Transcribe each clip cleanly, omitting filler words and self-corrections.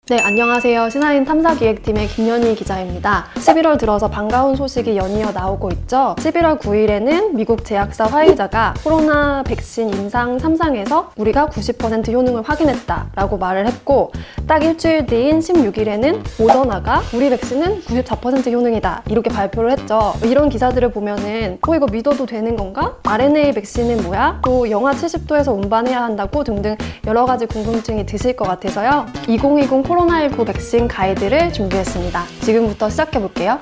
네, 안녕하세요. 신한인 탐사기획팀의 김연희 기자입니다. 11월 들어서 반가운 소식이 연이어 나오고 있죠. 11월 9일에는 미국 제약사 화이자가 코로나 백신 임상 3상에서 우리가 90% 효능을 확인했다라고 말을 했고, 딱 일주일 뒤인 16일에는 모더나가 우리 백신은 94% 효능이다 이렇게 발표를 했죠. 이런 기사들을 보면은 이거 믿어도 되는 건가? RNA 백신은 뭐야? 또 영하 70도에서 운반해야 한다고 등등 여러 가지 궁금증이 드실 것 같아서요. 2020 코로나19 백신 가이드를 준비했습니다. 지금부터 시작해 볼게요.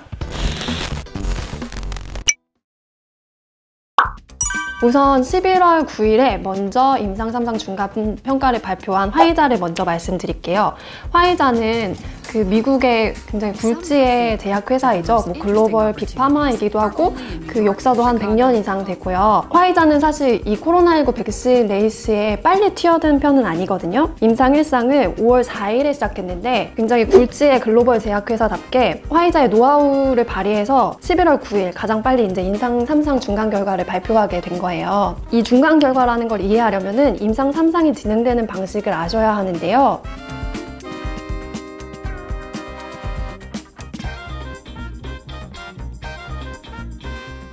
우선 11월 9일에 먼저 임상 3상 중간 평가를 발표한 화이자를 먼저 말씀드릴게요. 화이자는 그 미국의 굉장히 굴지의 제약회사이죠. 글로벌 빅파마이기도 하고 그 역사도 한 100년 이상 되고요. 화이자는 사실 이 코로나19 백신 레이스에 빨리 뛰어든 편은 아니거든요. 임상 1상을 5월 4일에 시작했는데 굉장히 굴지의 글로벌 제약회사답게 화이자의 노하우를 발휘해서 11월 9일 가장 빨리 이제 임상 3상 중간 결과를 발표하게 된 거예요. 이 중간 결과라는 걸 이해하려면은 임상 3상이 진행되는 방식을 아셔야 하는데요.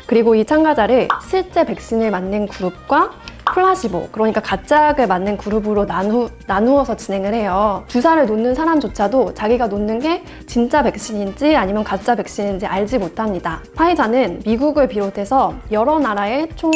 그리고 이 참가자를 실제 백신을 맞는 그룹과 플라시보, 그러니까 가짜약을 맞는 그룹으로 나누어서 진행을 해요. 주사를 놓는 사람조차도 자기가 놓는 게 진짜 백신인지 아니면 가짜 백신인지 알지 못합니다. 화이자는 미국을 비롯해서 여러 나라의 총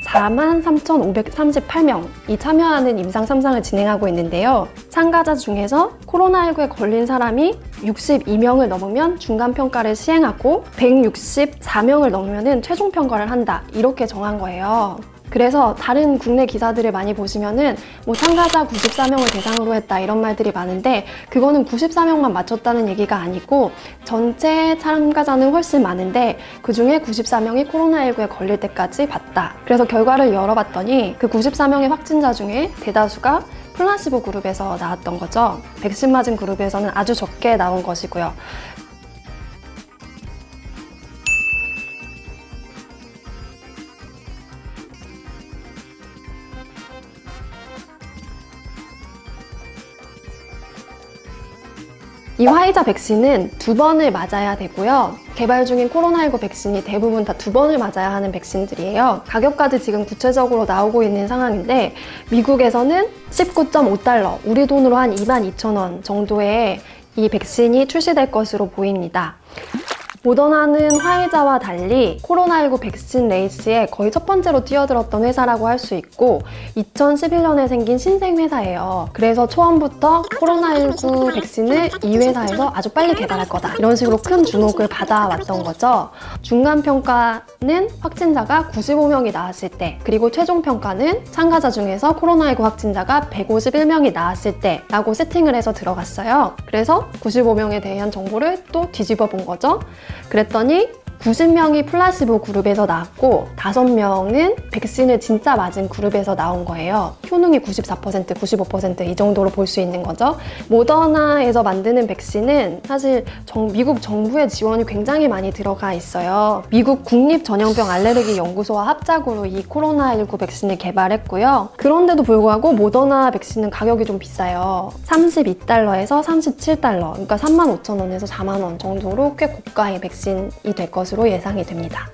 43,538명이 참여하는 임상 3상을 진행하고 있는데요. 참가자 중에서 코로나19에 걸린 사람이 62명을 넘으면 중간평가를 시행하고 164명을 넘으면 최종평가를 한다, 이렇게 정한 거예요. 그래서 다른 국내 기사들을 많이 보시면은 참가자 94명을 대상으로 했다 이런 말들이 많은데, 그거는 94명만 맞췄다는 얘기가 아니고 전체 참가자는 훨씬 많은데 그 중에 94명이 코로나19에 걸릴 때까지 봤다. 그래서 결과를 열어봤더니 그 94명의 확진자 중에 대다수가 플라시보 그룹에서 나왔던 거죠. 백신 맞은 그룹에서는 아주 적게 나온 것이고요. 이 화이자 백신은 2번을 맞아야 되고요. 개발 중인 코로나19 백신이 대부분 다 2번을 맞아야 하는 백신들이에요. 가격까지 지금 구체적으로 나오고 있는 상황인데, 미국에서는 19.5달러, 우리 돈으로 한 22,000원 정도의 이 백신이 출시될 것으로 보입니다. 모더나는 화이자와 달리 코로나19 백신 레이스에 거의 첫 번째로 뛰어들었던 회사라고 할 수 있고 2011년에 생긴 신생회사예요. 그래서 처음부터 코로나19 백신을 이 회사에서 아주 빨리 개발할 거다, 이런 식으로 큰 주목을 받아왔던 거죠. 중간평가는 확진자가 95명이 나왔을 때, 그리고 최종평가는 참가자 중에서 코로나19 확진자가 151명이 나왔을 때 라고 세팅을 해서 들어갔어요. 그래서 95명에 대한 정보를 또 뒤집어 본 거죠. 그랬더니 90명이 플라시보 그룹에서 나왔고 5명은 백신을 진짜 맞은 그룹에서 나온 거예요. 효능이 94%, 95% 이 정도로 볼 수 있는 거죠. 모더나에서 만드는 백신은 사실 미국 정부의 지원이 굉장히 많이 들어가 있어요. 미국 국립전염병 알레르기 연구소와 합작으로 이 코로나19 백신을 개발했고요. 그런데도 불구하고 모더나 백신은 가격이 좀 비싸요. 32달러에서 37달러, 그러니까 35,000원에서 4만원 정도로 꽤 고가의 백신이 될 것으로 예상이 됩니다.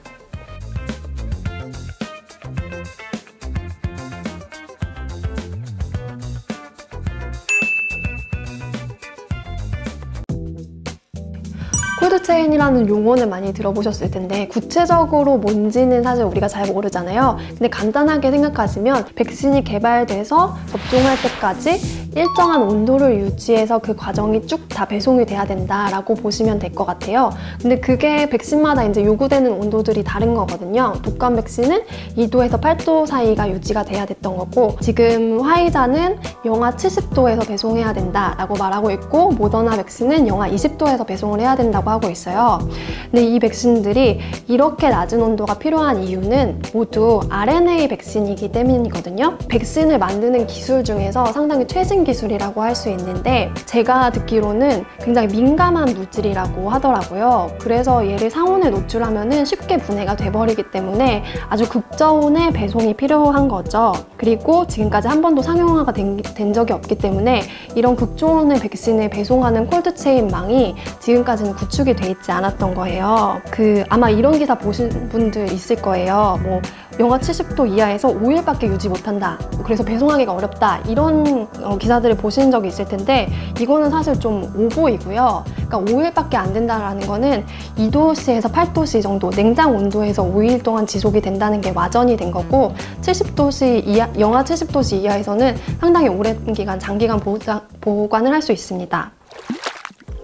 콜드체인이라는 용어는 많이 들어보셨을 텐데 구체적으로 뭔지는 사실 우리가 잘 모르잖아요. 근데 간단하게 생각하시면 백신이 개발돼서 접종할 때까지 일정한 온도를 유지해서 그 과정이 쭉 다 배송이 돼야 된다라고 보시면 될 것 같아요. 근데 그게 백신마다 이제 요구되는 온도들이 다른 거거든요. 독감 백신은 2도에서 8도 사이가 유지가 돼야 됐던 거고, 지금 화이자는 영하 70도에서 배송해야 된다라고 말하고 있고, 모더나 백신은 영하 20도에서 배송을 해야 된다고 하고 있어요. 근데 이 백신들이 이렇게 낮은 온도가 필요한 이유는 모두 RNA 백신이기 때문이거든요. 백신을 만드는 기술 중에서 상당히 최신 최신 기술이라고 할 수 있는데 제가 듣기로는 굉장히 민감한 물질이라고 하더라고요. 그래서 얘를 상온에 노출하면 쉽게 분해가 돼버리기 때문에 아주 극저온의 배송이 필요한 거죠. 그리고 지금까지 한 번도 상용화가 된 적이 없기 때문에 이런 극저온의 백신을 배송하는 콜드체인망이 지금까지는 구축이 돼 있지 않았던 거예요. 아마 이런 기사 보신 분들 있을 거예요. 뭐 영하 70도 이하에서 5일밖에 유지 못한다. 그래서 배송하기가 어렵다. 이런 기사들을 보신 적이 있을 텐데 이거는 사실 좀 오보이고요. 그러니까 5일밖에 안 된다는 거는 2도씨에서 8도씨 정도 냉장 온도에서 5일 동안 지속이 된다는 게 와전이 된 거고 70도씨 이하, 영하 70도씨 이하에서는 상당히 오랜 기간, 장기간 보관을 할 수 있습니다.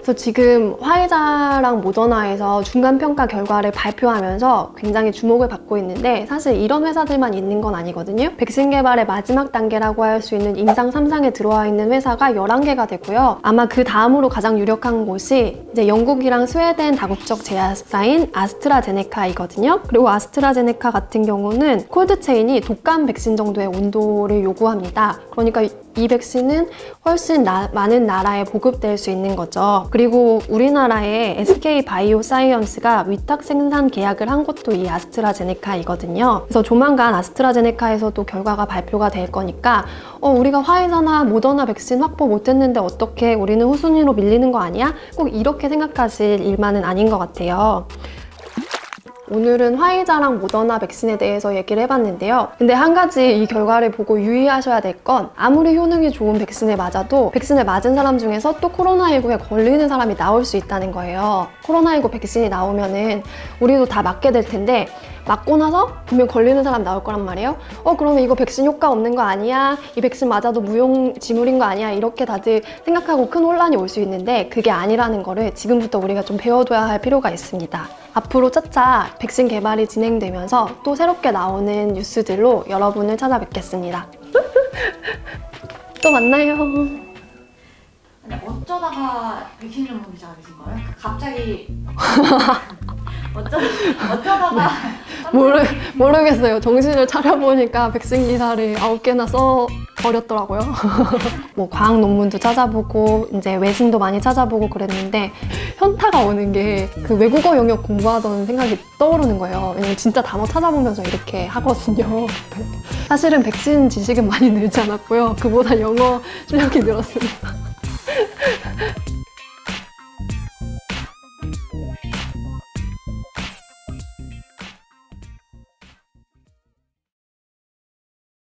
그래서 지금 화이자랑 모더나에서 중간평가 결과를 발표하면서 굉장히 주목을 받고 있는데 사실 이런 회사들만 있는 건 아니거든요. 백신 개발의 마지막 단계라고 할 수 있는 임상 3상에 들어와 있는 회사가 11개가 되고요. 아마 그 다음으로 가장 유력한 곳이 이제 영국이랑 스웨덴 다국적 제약사인 아스트라제네카이거든요. 그리고 아스트라제네카 같은 경우는 콜드체인이 독감 백신 정도의 온도를 요구합니다. 그러니까 이 백신은 훨씬 많은 나라에 보급될 수 있는 거죠. 그리고 우리나라의 SK바이오사이언스가 위탁 생산 계약을 한 것도 이 아스트라제네카이거든요. 그래서 조만간 아스트라제네카에서도 결과가 발표가 될 거니까 우리가 화이자나 모더나 백신 확보 못했는데 어떻게 우리는 후순위로 밀리는 거 아니야? 꼭 이렇게 생각하실 일만은 아닌 것 같아요. 오늘은 화이자랑 모더나 백신에 대해서 얘기를 해봤는데요. 근데 한 가지 이 결과를 보고 유의하셔야 될 건 아무리 효능이 좋은 백신을 맞아도 백신을 맞은 사람 중에서 또 코로나19에 걸리는 사람이 나올 수 있다는 거예요. 코로나19 백신이 나오면은 우리도 다 맞게 될 텐데 맞고 나서 분명 걸리는 사람 나올 거란 말이에요. 그러면 이거 백신 효과 없는 거 아니야? 이 백신 맞아도 무용지물인 거 아니야? 이렇게 다들 생각하고 큰 혼란이 올 수 있는데 그게 아니라는 거를 지금부터 우리가 좀 배워둬야 할 필요가 있습니다. 앞으로 차차 백신 개발이 진행되면서 또 새롭게 나오는 뉴스들로 여러분을 찾아뵙겠습니다. 또 만나요. 아니, 어쩌다가 백신 전문 기자가 되신 거예요? 갑자기 어쩌다가 모르겠어요. 정신을 차려보니까 백신 기사를 9개나 써버렸더라고요. 뭐 과학 논문도 찾아보고 이제 외신도 많이 찾아보고 그랬는데 현타가 오는 게 그 외국어 영역 공부하던 생각이 떠오르는 거예요. 왜냐면 진짜 단어 찾아보면서 이렇게 하거든요. 사실은 백신 지식은 많이 늘지 않았고요. 그보다 영어 실력이 늘었습니다.